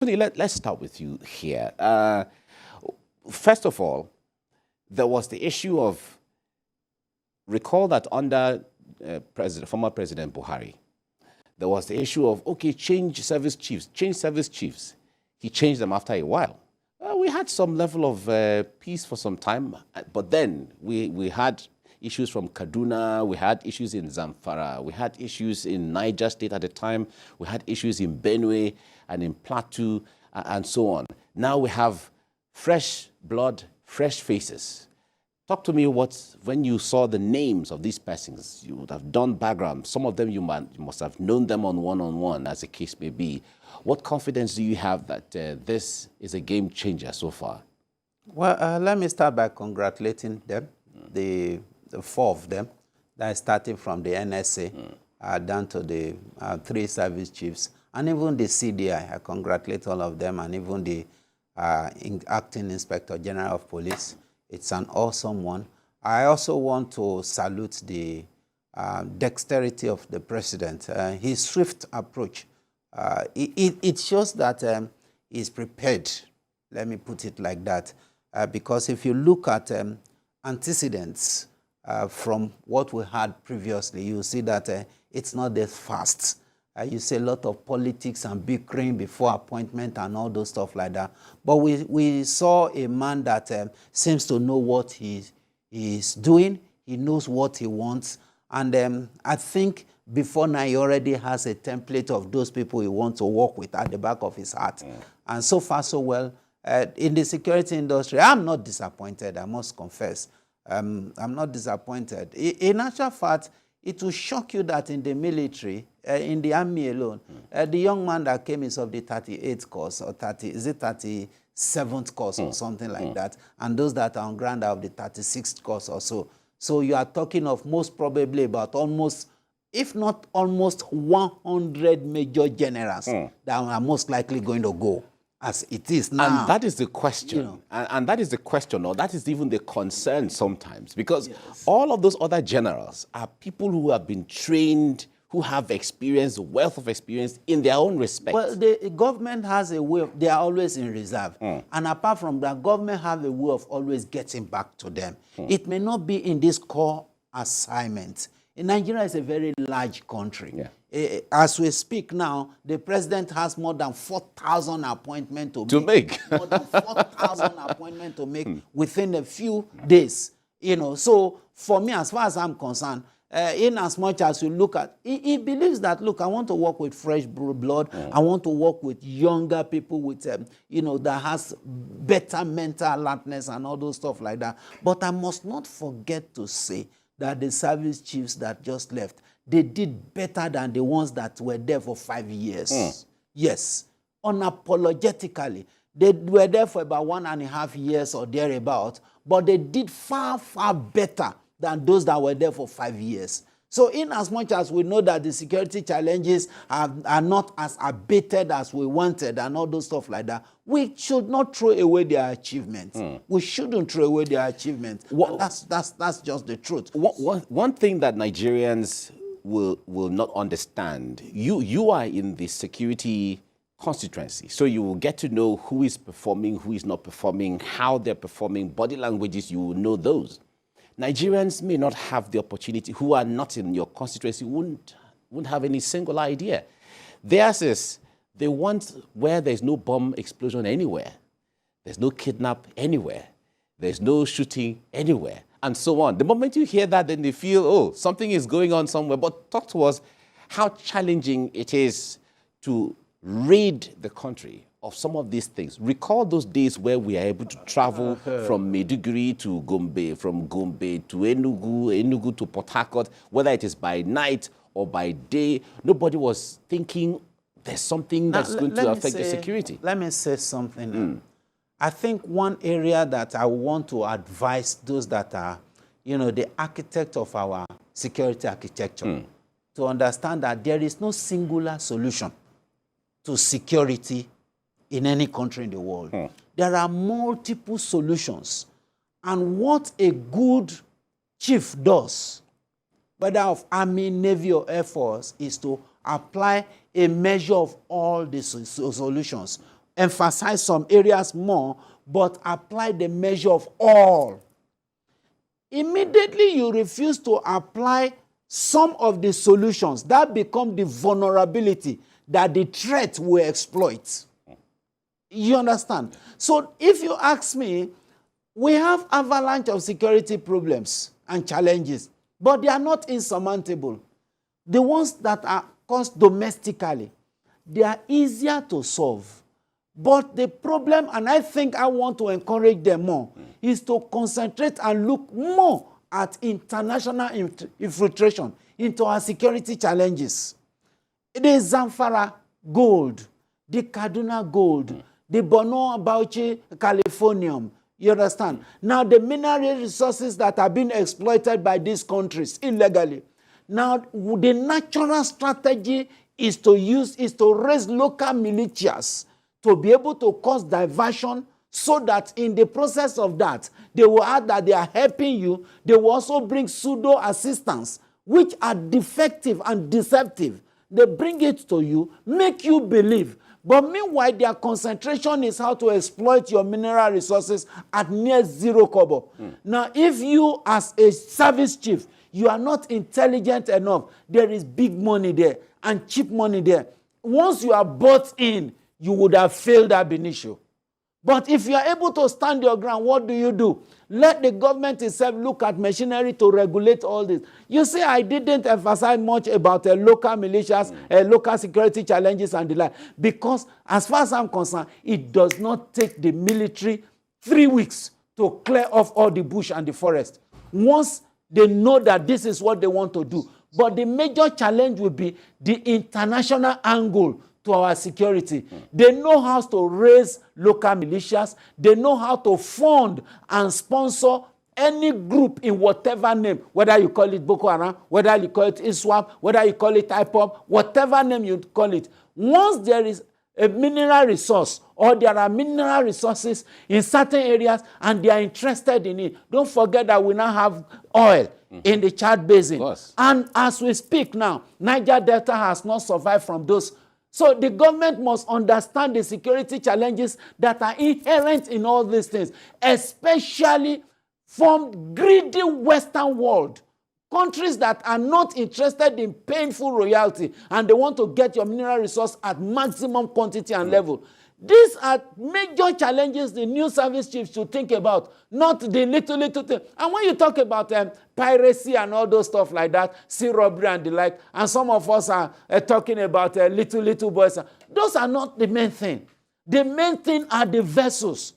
Let's start with you here. First of all, there was the issue of, recall that under former President Buhari, there was the issue of, okay, change service chiefs. He changed them after a while. We had some level of peace for some time, but then we had issues from Kaduna, we had issues in Zamfara, we had issues in Niger State at the time, we had issues in Benue and in Plateau and so on. Now we have fresh blood, fresh faces. Talk to me when you saw the names of these persons, you would have done background. Some of them you must have known them on one-on-one, as the case may be. What confidence do you have that this is a game changer so far? Well, let me start by congratulating them, the four of them, that is starting from the NSA down to the 3 service chiefs, and even the CDI. I congratulate all of them, and even the acting Inspector General of Police. It's an awesome one. I also want to salute the dexterity of the president, his swift approach. It shows that he's prepared, let me put it like that, because if you look at antecedents from what we had previously, you see that it's not that fast. You see a lot of politics and bickering before appointment and all those stuff like that. But we saw a man that seems to know what he's doing. He knows what he wants. And I think before now he already has a template of those people he wants to work with at the back of his heart. And so far, so well. In the security industry, I'm not disappointed, I must confess. I'm not disappointed. In actual fact, it will shock you that in the military, in the army alone, the young man that came is of the 38th course, or 37th course, or something like that, and those that are on ground are of the 36th course or so. So you are talking of most probably about almost, if not almost 100 major generals that are most likely going to go, as it is now. And that is the question. And that is the question, or that is even the concern sometimes, because all of those other generals are people who have been trained, who have experience, wealth of experience in their own respect. Well, the government has a way of, they are always in reserve. And apart from that, government have a way of always getting back to them. It may not be in this core assignment. Nigeria is a very large country. As we speak now, the president has more than 4,000 appointments to make. More than 4,000 appointments to make within a few days. So for me, as far as I'm concerned, in as much as you look at, he believes that, look, I want to work with fresh blood. I want to work with younger people with, that has better mental alertness and all those stuff like that. But I must not forget to say that the service chiefs that just left, they did better than the ones that were there for 5 years. Yes, unapologetically. They were there for about 1.5 years or thereabout, but they did far, far better than those that were there for 5 years. So in as much as we know that the security challenges are not as abated as we wanted and all those stuff like that, we should not throw away their achievements. We shouldn't throw away their achievements. That's just the truth. One thing that Nigerians will not understand, you are in the security constituency, so you will get to know who is performing, who is not performing, how they're performing, body languages, you will know those. Nigerians may not have the opportunity, who are not in your constituency, wouldn't have any single idea. Theirs is, they want where there's no bomb explosion anywhere, there's no kidnap anywhere, there's no shooting anywhere, and so on. The moment you hear that, then they feel, oh, something is going on somewhere. But talk to us how challenging it is to rid the country of some of these things. Recall those days where we are able to travel from Maiduguri to Gombe, from Gombe to Enugu to Port Harcourt, whether it is by night or by day. Nobody was thinking there's something that's going to affect the security. Let me say something. I think one area that I want to advise those that are, the architect of our security architecture, to understand that there is no singular solution to security in any country in the world. There are multiple solutions. And what a good chief does, whether of Army, Navy, or Air Force, is to apply a measure of all the solutions. emphasize some areas more, but apply the measure of all. Immediately you refuse to apply some of the solutions, that become the vulnerability that the threat will exploit. You understand? So if you ask me, we have avalanche of security problems and challenges, but they are not insurmountable. The ones that are caused domestically, they are easier to solve. But the problem, and I think I want to encourage them more, is to concentrate and look more at international infiltration into our security challenges. The Zamfara gold, the Kaduna gold, the Borno Bauchi Californium, you understand? Now the mineral resources that are being exploited by these countries illegally. Now the natural strategy is to raise local militias to be able to cause diversion, so that in the process of that, they will add that they are helping you. They will also bring pseudo assistance, which are defective and deceptive. They bring it to you, make you believe. But meanwhile, their concentration is how to exploit your mineral resources at near zero kobo. Now, if you as a service chief, you are not intelligent enough, there is big money there and cheap money there. Once you are bought in, you would have failed ab initio. But if you are able to stand your ground, what do? Let the government itself look at machinery to regulate all this. You see, I didn't emphasize much about local militias, local security challenges and the like, because as far as I'm concerned, it does not take the military 3 weeks to clear off all the bush and the forest. Once they know that this is what they want to do. But the major challenge will be the international angle to our security. They know how to raise local militias. They know how to fund and sponsor any group in whatever name, whether you call it Boko Haram, whether you call it ISWAP, whether you call it IPOB, whatever name you call it. Once there is a mineral resource or there are mineral resources in certain areas and they are interested in it, don't forget that we now have oil in the Chad Basin. And as we speak now, Niger Delta has not survived from those. So the government must understand the security challenges that are inherent in all these things, especially from greedy Western world. Countries that are not interested in painful royalty and they want to get your mineral resource at maximum quantity and level. These are major challenges the new service chiefs should think about, not the little thing. And when you talk about piracy and all those stuff like that, sea robbery and the like, and some of us are talking about little boys, those are not the main thing. The main thing are the vessels.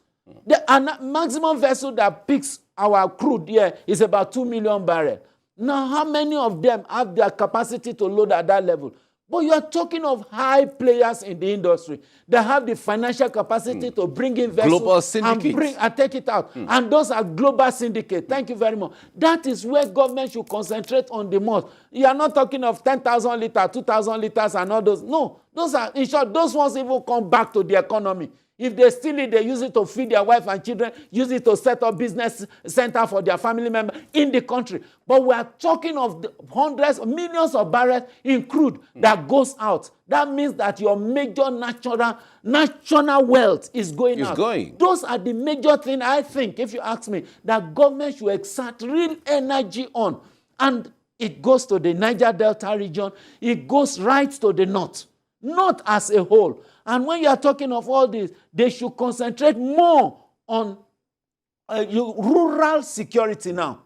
The maximum vessel that picks our crude here is about 2 million barrels. Now, how many of them have their capacity to load at that level? But you are talking of high players in the industry that have the financial capacity to bring in vessels and take it out. And those are global syndicates. Thank you very much. That is where government should concentrate on the most. You are not talking of 10,000 liters, 2,000 liters and all those. No, those are, in short, those ones even come back to the economy. If they steal it, they use it to feed their wife and children, use it to set up business center for their family members in the country. But we are talking of the hundreds, millions of barrels in crude that goes out. That means that your major national wealth is going out. Those are the major things, I think, if you ask me, that government should exert real energy on. And it goes to the Niger Delta region. It goes right to the north, not as a whole. And when you are talking of all this, they should concentrate more on rural security now.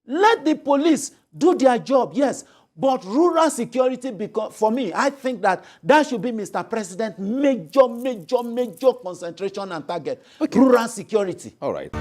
Let the police do their job, yes, but rural security, because for me, I think that should be Mr. President's major concentration and target. Rural security. All right.